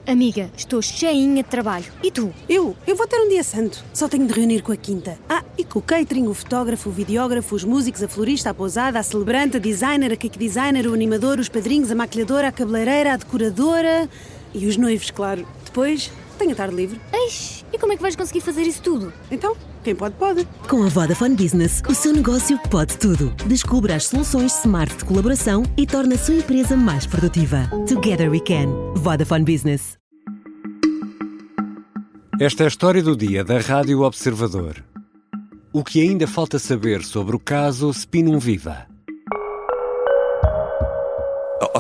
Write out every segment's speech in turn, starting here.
Amiga, estou cheinha de trabalho. E tu? Eu vou ter um dia santo. Só tenho de reunir com a quinta. E com o catering, o fotógrafo, o videógrafo, os músicos, a florista, a pousada, a celebrante, a designer, a cake designer, o animador, os padrinhos, a maquilhadora, a cabeleireira, a decoradora e os noivos, claro. Depois, tenho a tarde livre. Eish, e como é que vais conseguir fazer isso tudo? Então, quem pode, pode. Com a Vodafone Business, o seu negócio pode tudo. Descubra as soluções smart de colaboração e torne a sua empresa mais produtiva. Together we can. Vodafone Business. Esta é a história do dia da Rádio Observador. O que ainda falta saber sobre o caso Spinum Viva?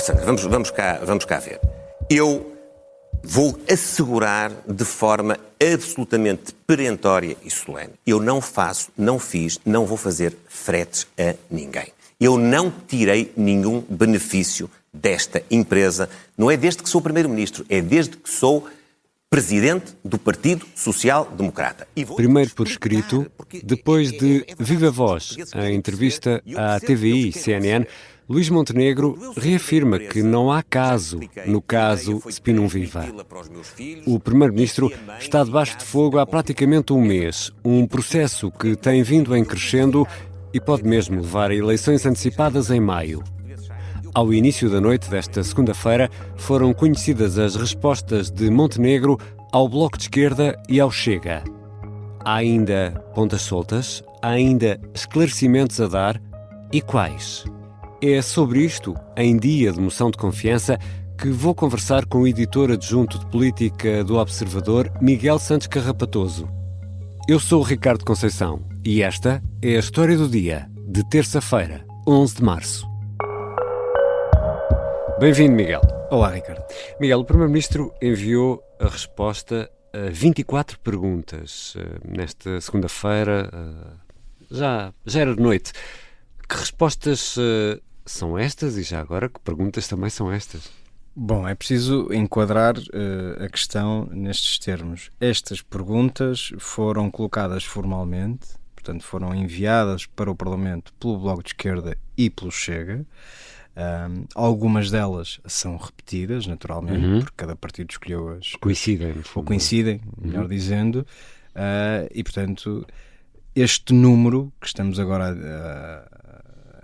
Sandra, vamos cá ver. Eu vou assegurar de forma absolutamente perentória e solene. Eu não faço, não fiz, não vou fazer fretes a ninguém. Eu não tirei nenhum benefício desta empresa. Não é desde que sou Primeiro-Ministro, é desde que sou Presidente do Partido Social Democrata. Primeiro por escrito, depois de viva voz, em entrevista à TVI e CNN, Luís Montenegro reafirma que não há caso no caso Spinum Viva. O Primeiro-Ministro está debaixo de fogo há praticamente um mês, um processo que tem vindo em crescendo e pode mesmo levar a eleições antecipadas em maio. Ao início da noite desta segunda-feira, foram conhecidas as respostas de Montenegro ao Bloco de Esquerda e ao Chega. Há ainda pontas soltas? Há ainda esclarecimentos a dar? E quais? É sobre isto, em dia de moção de confiança, que vou conversar com o editor adjunto de política do Observador, Miguel Santos Carrapatoso. Eu sou o Ricardo Conceição e esta é a história do dia, de terça-feira, 11 de março. Bem-vindo, Miguel. Olá, Ricardo. Miguel, o Primeiro-Ministro enviou a resposta a 24 perguntas nesta segunda-feira, já era de noite. Que respostas são estas e já agora que perguntas também são estas? Bom, é preciso enquadrar a questão nestes termos. Estas perguntas foram colocadas formalmente, portanto foram enviadas para o Parlamento pelo Bloco de Esquerda e pelo Chega. Algumas delas são repetidas, naturalmente, porque cada partido escolheu-as. Coincidem, melhor dizendo, e portanto este número que estamos agora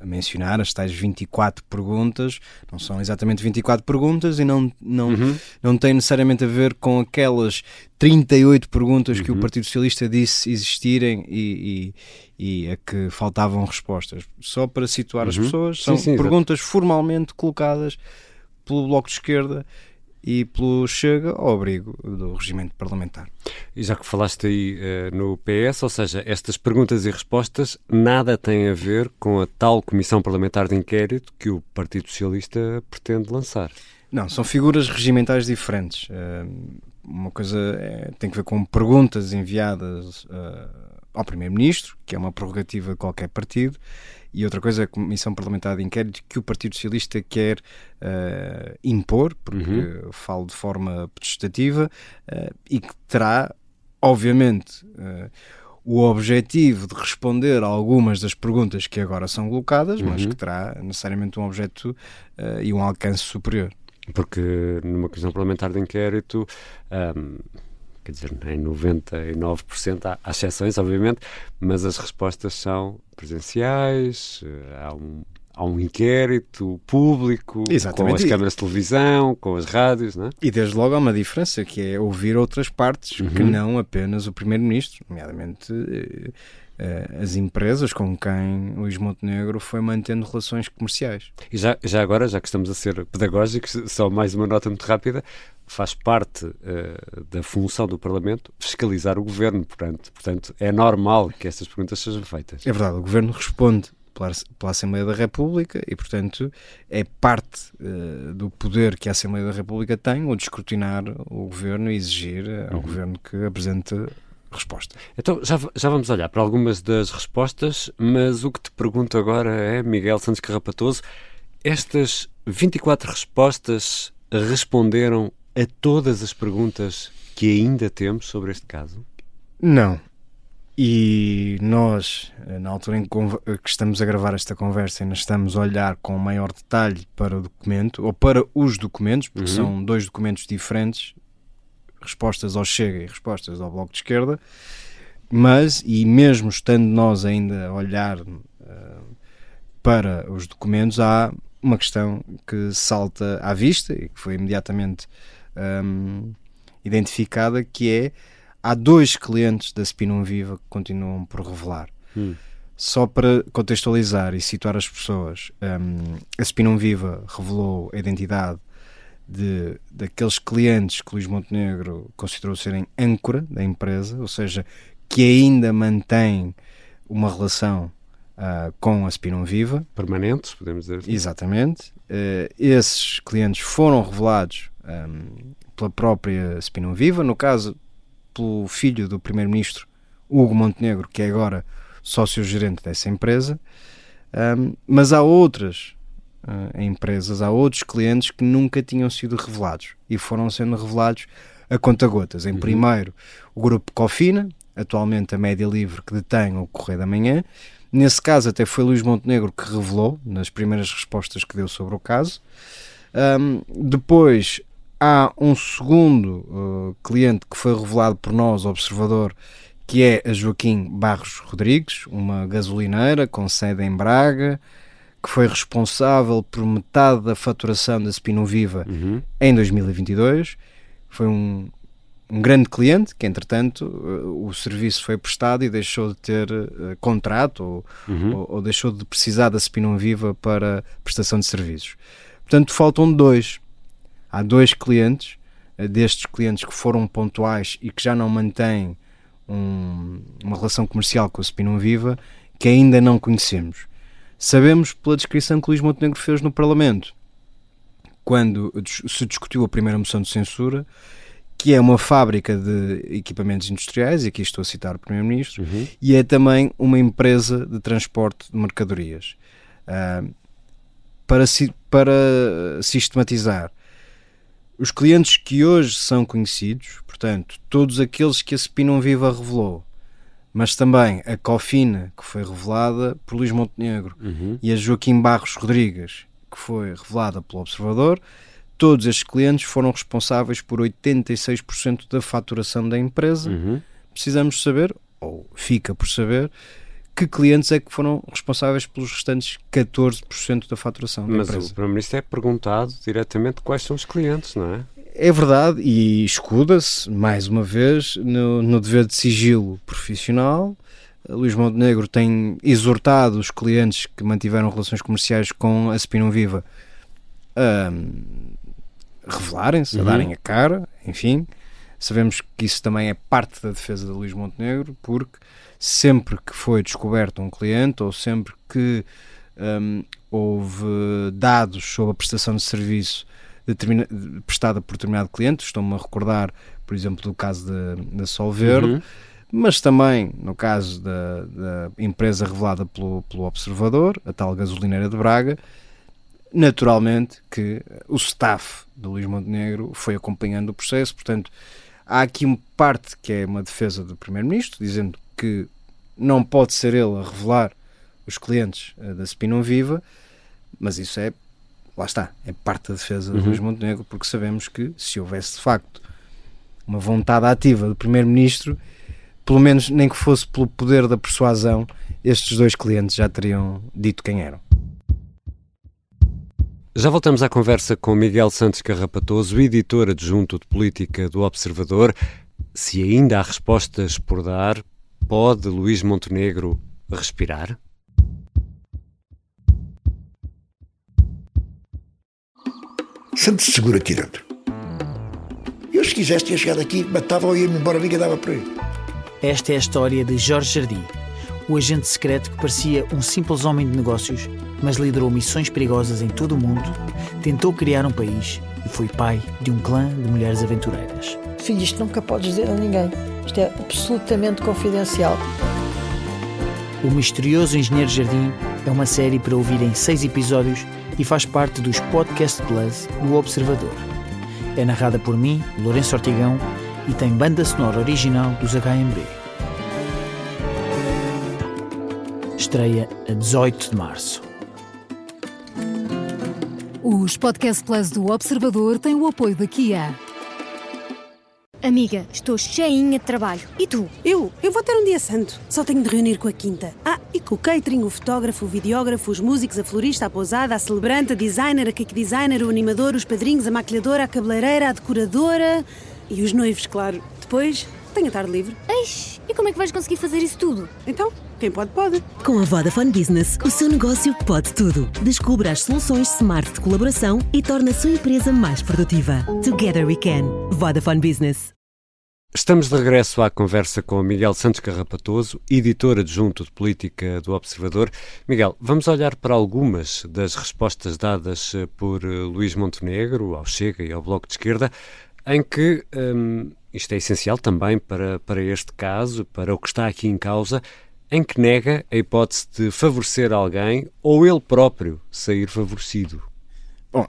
a mencionar, as tais 24 perguntas, não são exatamente 24 perguntas e não tem necessariamente a ver com aquelas 38 perguntas que o Partido Socialista disse existirem e a que faltavam respostas. Só para situar as pessoas, são perguntas formalmente colocadas pelo Bloco de Esquerda e pelo Chega ao abrigo do regimento parlamentar. E já que falaste aí no PS, ou seja, estas perguntas e respostas nada têm a ver com a tal Comissão Parlamentar de Inquérito que o Partido Socialista pretende lançar. Não, são figuras regimentais diferentes. Uma coisa tem que ver com perguntas enviadas ao Primeiro-Ministro, que é uma prerrogativa de qualquer partido, e outra coisa é a Comissão Parlamentar de Inquérito que o Partido Socialista quer impor, porque falo de forma protestativa, e que terá, obviamente, o objetivo de responder a algumas das perguntas que agora são colocadas, mas que terá necessariamente um objeto e um alcance superior. Porque numa Comissão Parlamentar de Inquérito, quer dizer, em 99% há exceções, obviamente, mas as respostas são presenciais, há um inquérito público, exatamente, com as câmaras de televisão, com as rádios, não é? E desde logo há uma diferença, que é ouvir outras partes, que não apenas o Primeiro-Ministro, nomeadamente as empresas com quem Luís Montenegro foi mantendo relações comerciais. E já agora, já que estamos a ser pedagógicos, só mais uma nota muito rápida, faz parte da função do Parlamento fiscalizar o Governo, portanto é normal que estas perguntas sejam feitas. É verdade, o Governo responde pela Assembleia da República e, portanto, é parte do poder que a Assembleia da República tem, o de escrutinar o Governo e exigir ao Governo que apresente resposta. Então já vamos olhar para algumas das respostas, mas o que te pergunto agora é, Miguel Santos Carrapatoso, estas 24 respostas responderam a todas as perguntas que ainda temos sobre este caso? Não. E nós, na altura em que estamos a gravar esta conversa, ainda estamos a olhar com maior detalhe para o documento, ou para os documentos, porque são dois documentos diferentes, respostas ao Chega e respostas ao Bloco de Esquerda, mas, e mesmo estando nós ainda a olhar para os documentos, há uma questão que salta à vista e que foi imediatamente identificada, que é: há 2 clientes da Spinum Viva que continuam por revelar. Só para contextualizar e situar as pessoas, a Spinum Viva revelou a identidade daqueles clientes que Luís Montenegro considerou serem âncora da empresa, ou seja, que ainda mantém uma relação com a Spinum Viva. Permanentes, podemos dizer assim. Exatamente. Esses clientes foram revelados pela própria Spinum Viva, no caso pelo filho do primeiro-ministro Hugo Montenegro, que é agora sócio-gerente dessa empresa, mas há outras empresas, há outros clientes que nunca tinham sido revelados e foram sendo revelados a conta-gotas. Em primeiro, o grupo Cofina, atualmente a Média Livre, que detém o Correio da Manhã. Nesse caso até foi Luís Montenegro que revelou, nas primeiras respostas que deu sobre o caso. Depois há um segundo cliente que foi revelado por nós, Observador, que é a Joaquim Barros Rodrigues, uma gasolineira com sede em Braga, que foi responsável por metade da faturação da Spinum Viva em 2022. Foi um grande cliente que, entretanto, o serviço foi prestado e deixou de ter contrato ou deixou de precisar da Spinum Viva para prestação de serviços. Portanto, faltam 2. Há 2 clientes, destes clientes que foram pontuais e que já não mantêm uma relação comercial com a Spinum Viva, que ainda não conhecemos. Sabemos pela descrição que Luís Montenegro fez no Parlamento, quando se discutiu a primeira moção de censura, que é uma fábrica de equipamentos industriais, e aqui estou a citar o Primeiro-Ministro, e é também uma empresa de transporte de mercadorias. Para sistematizar, os clientes que hoje são conhecidos, portanto, todos aqueles que a Spinum Viva revelou, mas também a Cofina, que foi revelada por Luís Montenegro, e a Joaquim Barros Rodrigues, que foi revelada pelo Observador, todos estes clientes foram responsáveis por 86% da faturação da empresa. Precisamos saber, ou fica por saber, que clientes é que foram responsáveis pelos restantes 14% da faturação da empresa. Mas o Primeiro-Ministro é perguntado diretamente quais são os clientes, não é? É verdade, e escuda-se, mais uma vez, no dever de sigilo profissional. Luís Montenegro tem exortado os clientes que mantiveram relações comerciais com a Spinum Viva a revelarem-se, a darem a cara, enfim. Sabemos que isso também é parte da defesa de Luís Montenegro, porque sempre que foi descoberto um cliente, ou sempre que houve dados sobre a prestação de serviço prestada por determinado cliente, estou-me a recordar, por exemplo, do caso da Sol Verde, mas também no caso da empresa revelada pelo Observador, a tal gasolineira de Braga, naturalmente que o staff de Luís Montenegro foi acompanhando o processo. Portanto, há aqui uma parte que é uma defesa do Primeiro-Ministro, dizendo que não pode ser ele a revelar os clientes da Spinum Viva, mas isso é, lá está, é parte da defesa de Luís Montenegro, porque sabemos que se houvesse de facto uma vontade ativa do Primeiro-Ministro, pelo menos nem que fosse pelo poder da persuasão, estes 2 clientes já teriam dito quem eram. Já voltamos à conversa com Miguel Santos Carrapatoso, editor adjunto de política do Observador. Se ainda há respostas por dar, pode Luís Montenegro respirar? Sente-se seguro aqui dentro. Eu, se quisesse, tinha chegado aqui, matava ou ia-me embora, ninguém dava por aí. Esta é a história de Jorge Jardim, o agente secreto que parecia um simples homem de negócios, mas liderou missões perigosas em todo o mundo, tentou criar um país e foi pai de um clã de mulheres aventureiras. Filho, isto nunca podes dizer a ninguém. Isto é absolutamente confidencial. O Misterioso Engenheiro Jardim é uma série para ouvir em 6 episódios e faz parte dos Podcast Plus do Observador. É narrada por mim, Lourenço Ortigão, e tem banda sonora original dos HMB. Estreia a 18 de março. Os Podcast Plus do Observador têm o apoio da Kia. Amiga, estou cheinha de trabalho. E tu? Eu vou ter um dia santo. Só tenho de reunir com a quinta. E com o catering, o fotógrafo, o videógrafo, os músicos, a florista, a pousada, a celebrante, a designer, a cake designer, o animador, os padrinhos, a maquilhadora, a cabeleireira, a decoradora e os noivos, claro. Depois, tenho a tarde livre. Eish, e como é que vais conseguir fazer isso tudo? Então, quem pode, pode. Com a Vodafone Business, o seu negócio pode tudo. Descubra as soluções smart de colaboração e torne a sua empresa mais produtiva. Together we can. Vodafone Business. Estamos de regresso à conversa com Miguel Santos Carrapatoso, editor adjunto de política do Observador. Miguel, vamos olhar para algumas das respostas dadas por Luís Montenegro ao Chega e ao Bloco de Esquerda, em que, isto é essencial também para este caso, para o que está aqui em causa, em que nega a hipótese de favorecer alguém ou ele próprio sair favorecido. Bom,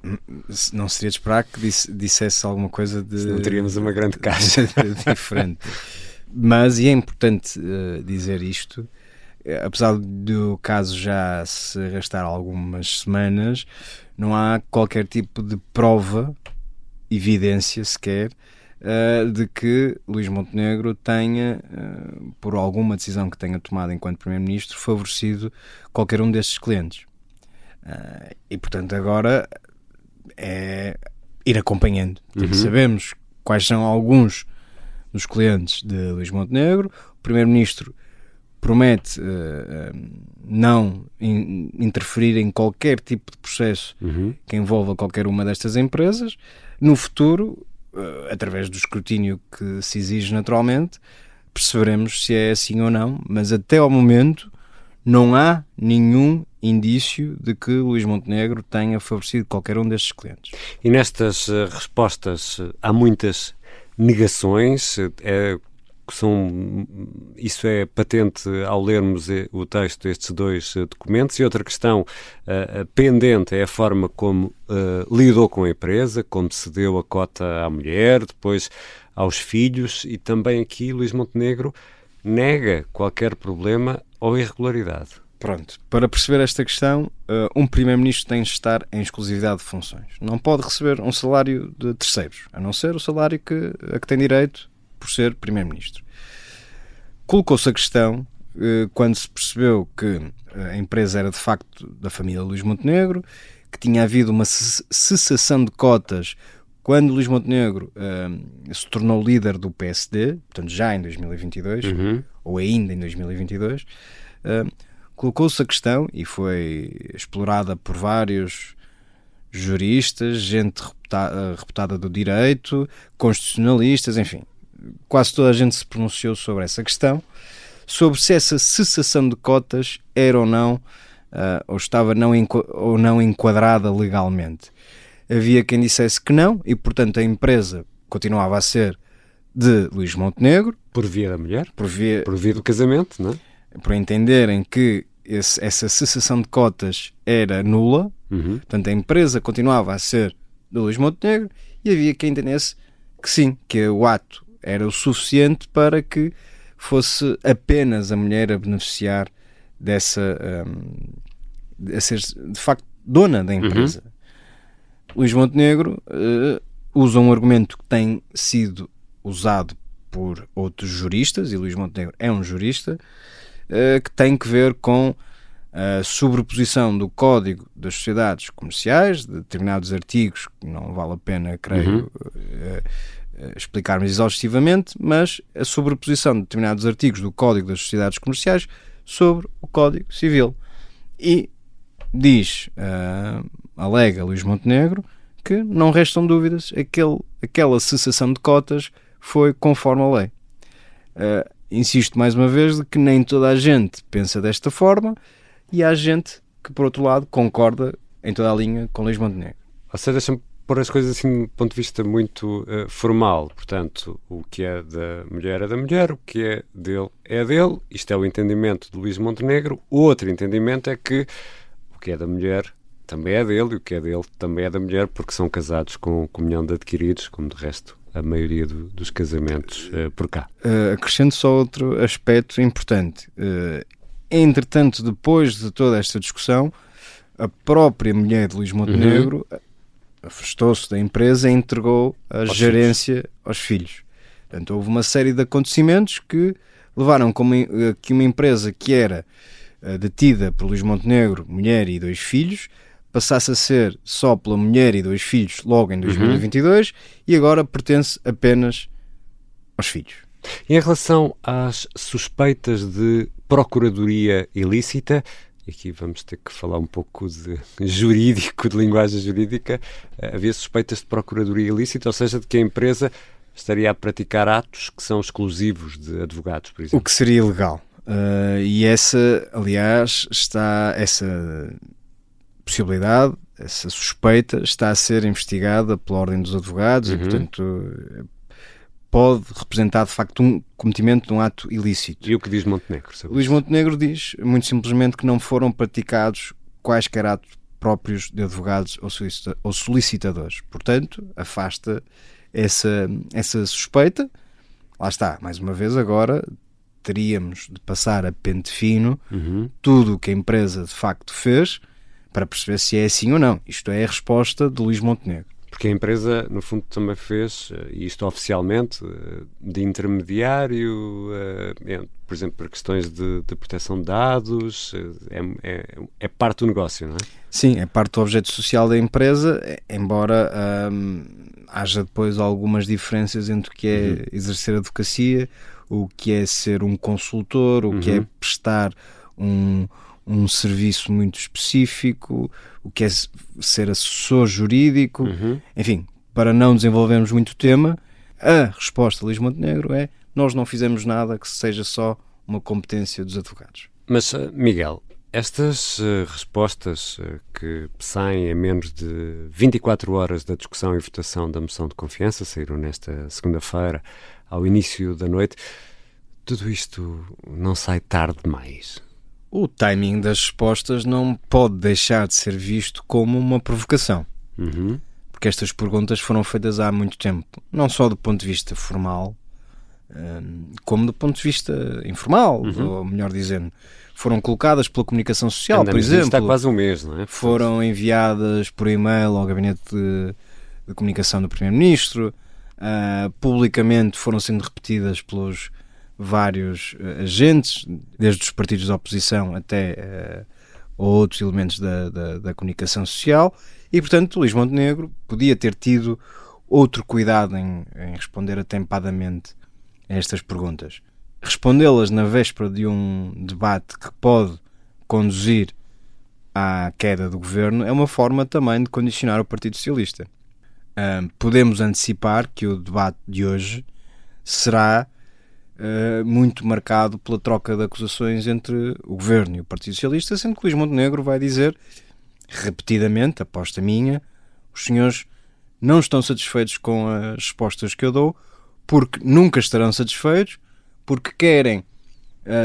não seria de esperar que dissesse alguma coisa de... Senão teríamos uma grande caixa. diferente. Mas, e é importante dizer isto, apesar do caso já se arrastar algumas semanas, não há qualquer tipo de prova, evidência sequer, de que Luís Montenegro tenha, por alguma decisão que tenha tomado enquanto Primeiro-Ministro, favorecido qualquer um destes clientes. E, portanto, agora é ir acompanhando. Sabemos quais são alguns dos clientes de Luís Montenegro. O Primeiro-Ministro promete não interferir em qualquer tipo de processo que envolva qualquer uma destas empresas. No futuro, através do escrutínio que se exige naturalmente, perceberemos se é assim ou não, mas até ao momento não há nenhum indício de que Luís Montenegro tenha favorecido qualquer um destes clientes. E nestas respostas há muitas negações, isso é patente ao lermos o texto destes dois documentos. E outra questão pendente é a forma como lidou com a empresa, como cedeu a cota à mulher, depois aos filhos, e também aqui Luís Montenegro nega qualquer problema ou irregularidade. Pronto, para perceber esta questão, um Primeiro-Ministro tem de estar em exclusividade de funções. Não pode receber um salário de terceiros, a não ser o salário a que tem direito por ser Primeiro-Ministro. Colocou-se a questão quando se percebeu que a empresa era de facto da família Luís Montenegro, que tinha havido uma cessação de cotas quando Luís Montenegro se tornou líder do PSD, portanto já em 2022, ou ainda em 2022, colocou-se a questão, e foi explorada por vários juristas, gente reputada do direito, constitucionalistas, enfim, quase toda a gente se pronunciou sobre essa questão, sobre se essa cessação de cotas era ou não, ou estava ou não enquadrada legalmente. Havia quem dissesse que não, e portanto a empresa continuava a ser de Luís Montenegro. Por via da mulher? Por via do casamento, não é? Por entenderem que essa cessação de cotas era nula, portanto a empresa continuava a ser de Luís Montenegro, e havia quem entendesse que sim, que o ato era o suficiente para que fosse apenas a mulher a beneficiar a ser de facto dona da empresa. Luís Montenegro usa um argumento que tem sido usado por outros juristas, e Luís Montenegro é um jurista, que tem que ver com a sobreposição do Código das Sociedades Comerciais, de determinados artigos, que não vale a pena, creio, explicarmos exaustivamente, mas a sobreposição de determinados artigos do Código das Sociedades Comerciais sobre o Código Civil. E diz, alega Luís Montenegro, que não restam dúvidas, aquela cessação de cotas foi conforme a lei. Insisto mais uma vez de que nem toda a gente pensa desta forma, e há gente que, por outro lado, concorda em toda a linha com Luís Montenegro. Ou seja, deixa-me pôr as coisas assim do ponto de vista muito formal. Portanto, o que é da mulher é da mulher, o que é dele é dele. Isto é o entendimento de Luís Montenegro. O outro entendimento é que o que é da mulher também é dele, e o que é dele também é da mulher, porque são casados com comunhão de adquiridos, como de resto a maioria dos casamentos por cá. Acrescento só outro aspecto importante. Entretanto, depois de toda esta discussão, a própria mulher de Luís Montenegro afastou-se da empresa e entregou a gerência aos filhos. Portanto, houve uma série de acontecimentos que levaram que uma empresa que era detida por Luís Montenegro, mulher e 2 filhos, passasse a ser só pela mulher e 2 filhos logo em 2022 e agora pertence apenas aos filhos. E em relação às suspeitas de procuradoria ilícita, e aqui vamos ter que falar um pouco de jurídico, de linguagem jurídica, havia suspeitas de procuradoria ilícita, ou seja, de que a empresa estaria a praticar atos que são exclusivos de advogados, por exemplo. O que seria ilegal. E essa, aliás, essa possibilidade, essa suspeita está a ser investigada pela Ordem dos Advogados e, portanto, pode representar de facto um cometimento de um ato ilícito. E o que diz Montenegro? Luís Montenegro diz muito simplesmente que não foram praticados quaisquer atos próprios de advogados ou solicitadores. Portanto, afasta essa suspeita. Lá está, mais uma vez agora teríamos de passar a pente fino tudo o que a empresa de facto fez para perceber se é assim ou não. Isto é a resposta de Luís Montenegro. Porque a empresa, no fundo, também fez, e isto oficialmente, de intermediário, por exemplo, por questões de proteção de dados, é parte do negócio, não é? Sim, é parte do objeto social da empresa, embora haja depois algumas diferenças entre o que é exercer advocacia, o que é ser um consultor, o que é prestar um serviço muito específico, o que é ser assessor jurídico, enfim, para não desenvolvermos muito o tema, a resposta de Luís Montenegro é: nós não fizemos nada que seja só uma competência dos advogados. Mas, Miguel, estas respostas que saem em menos de 24 horas da discussão e votação da moção de confiança, saíram nesta segunda-feira, ao início da noite, tudo isto não sai tarde demais? O timing das respostas não pode deixar de ser visto como uma provocação. Porque estas perguntas foram feitas há muito tempo. Não só do ponto de vista formal, como do ponto de vista informal, ou melhor dizendo. Foram colocadas pela comunicação social, por exemplo. Está quase um mês, não é? Foram enviadas por e-mail ao gabinete de comunicação do Primeiro-Ministro. Publicamente foram sendo repetidas pelos vários agentes, desde os partidos da oposição até outros elementos da comunicação social, e portanto Luís Montenegro podia ter tido outro cuidado em responder atempadamente a estas perguntas. Respondê-las na véspera de um debate que pode conduzir à queda do governo é uma forma também de condicionar o Partido Socialista. Podemos antecipar que o debate de hoje será muito marcado pela troca de acusações entre o Governo e o Partido Socialista, sendo que Luís Montenegro vai dizer, repetidamente, aposta minha, os senhores não estão satisfeitos com as respostas que eu dou, porque nunca estarão satisfeitos, porque querem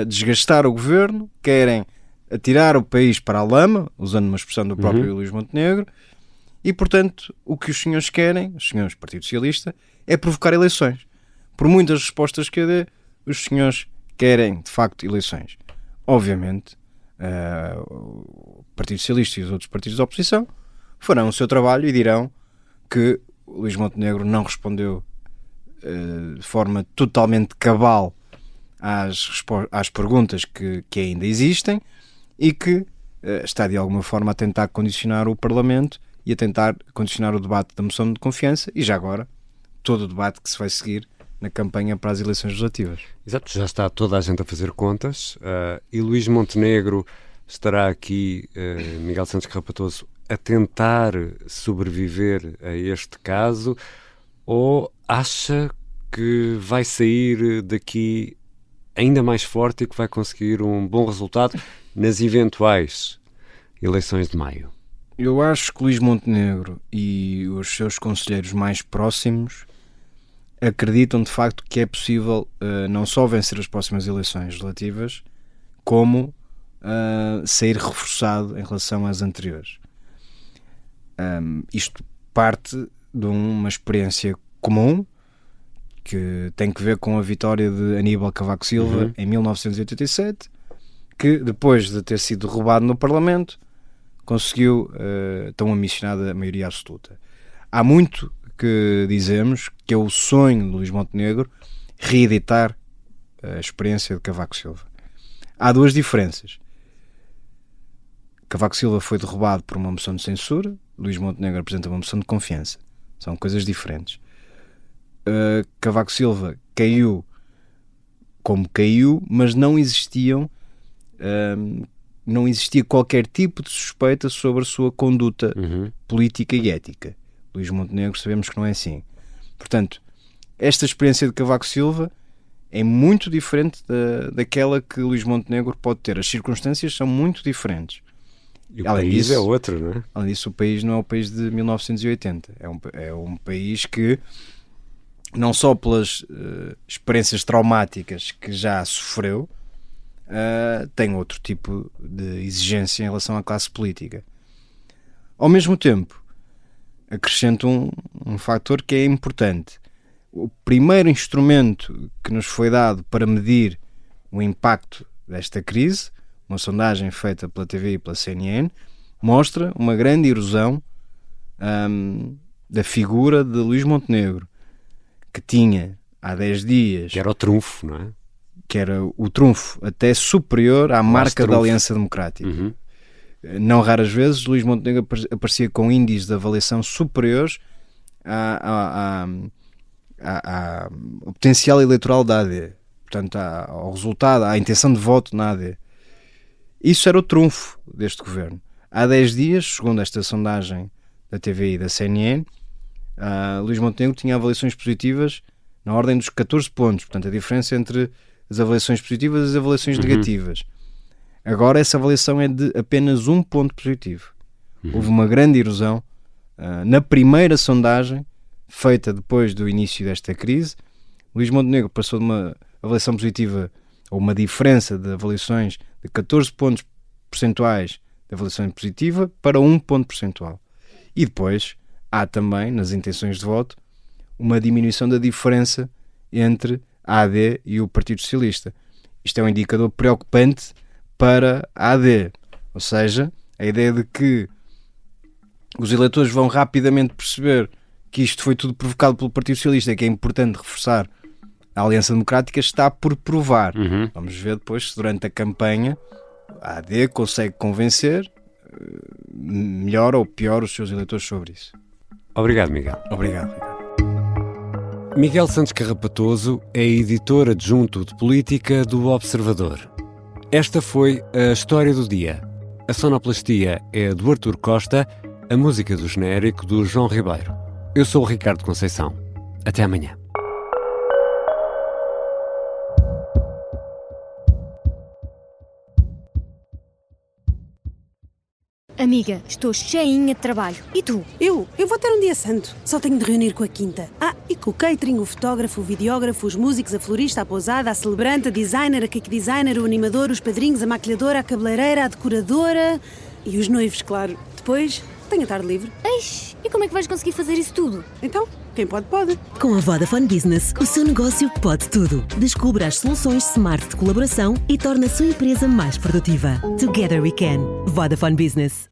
desgastar o Governo, querem atirar o país para a lama, usando uma expressão do próprio Luís Montenegro, e, portanto, o que os senhores querem, os senhores do Partido Socialista, é provocar eleições. Por muitas respostas que eu dê, os senhores querem, de facto, eleições. Obviamente, o Partido Socialista e os outros partidos da oposição farão o seu trabalho e dirão que o Luís Montenegro não respondeu de forma totalmente cabal às perguntas que ainda existem e que está, de alguma forma, a tentar condicionar o Parlamento e a tentar condicionar o debate da moção de confiança e, já agora, todo o debate que se vai seguir na campanha para as eleições legislativas. Exato, já está toda a gente a fazer contas e Luís Montenegro estará aqui, Miguel Santos Carrapatoso, a tentar sobreviver a este caso, ou acha que vai sair daqui ainda mais forte e que vai conseguir um bom resultado nas eventuais eleições de maio? Eu acho que Luís Montenegro e os seus conselheiros mais próximos acreditam de facto que é possível não só vencer as próximas eleições legislativas, como sair reforçado em relação às anteriores. Isto parte de uma experiência comum que tem que ver com a vitória de Aníbal Cavaco Silva em 1987, que depois de ter sido roubado no Parlamento conseguiu tão ambicionada maioria absoluta. Há muito que dizemos que é o sonho de Luís Montenegro reeditar a experiência de Cavaco Silva. Há duas diferenças. Cavaco Silva foi derrubado por uma moção de censura, Luís Montenegro apresenta uma moção de confiança. São coisas diferentes. Cavaco Silva caiu como caiu, mas não existia qualquer tipo de suspeita sobre a sua conduta política e ética. Luís Montenegro sabemos que não é assim. Portanto, esta experiência de Cavaco Silva é muito diferente daquela que Luís Montenegro pode ter. As circunstâncias são muito diferentes. E o país é outro, não é? Além disso, o país não é o país de 1980. É um país que, não só pelas experiências traumáticas que já sofreu, tem outro tipo de exigência em relação à classe política. Ao mesmo tempo, acrescento um fator que é importante. O primeiro instrumento que nos foi dado para medir o impacto desta crise, uma sondagem feita pela TV e pela CNN, mostra uma grande erosão da figura de Luís Montenegro, que tinha há 10 dias... Que era o trunfo, não é? Que era o trunfo até superior à marca da Aliança Democrática. Não raras vezes Luís Montenegro aparecia com índices de avaliação superiores ao potencial eleitoral da AD, portanto ao resultado, à intenção de voto na AD. Isso era o trunfo deste governo. Há 10 dias, segundo esta sondagem da TV e da CNN, Luís Montenegro tinha avaliações positivas na ordem dos 14 pontos, portanto a diferença entre as avaliações positivas e as avaliações negativas. Agora essa avaliação é de apenas 1 ponto positivo. Houve uma grande erosão na primeira sondagem feita depois do início desta crise. Luís Montenegro passou de uma avaliação positiva, ou uma diferença de avaliações de 14 pontos percentuais de avaliação positiva para 1 ponto percentual. E depois há também, nas intenções de voto, uma diminuição da diferença entre a AD e o Partido Socialista. Isto é um indicador preocupante para a AD, ou seja, a ideia de que os eleitores vão rapidamente perceber que isto foi tudo provocado pelo Partido Socialista e que é importante reforçar a Aliança Democrática está por provar. Vamos ver depois se durante a campanha a AD consegue convencer melhor ou pior os seus eleitores sobre isso. Obrigado, Miguel. Obrigado, Ricardo. Miguel Santos Carrapatoso é editor adjunto de política do Observador. Esta foi a história do dia. A sonoplastia é do Artur Costa, a música do genérico do João Ribeiro. Eu sou o Ricardo Conceição. Até amanhã. Amiga, estou cheinha de trabalho. E tu? Eu vou ter um dia santo. Só tenho de reunir com a quinta. E com o catering, o fotógrafo, o videógrafo, os músicos, a florista, a pousada, a celebrante, a designer, a cake designer, o animador, os padrinhos, a maquilhadora, a cabeleireira, a decoradora e os noivos, claro. Depois, tenho a tarde livre. Eish, e como é que vais conseguir fazer isso tudo? Então, quem pode, pode. Com a Vodafone Business, o seu negócio pode tudo. Descubra as soluções smart de colaboração e torne a sua empresa mais produtiva. Together we can. Vodafone Business.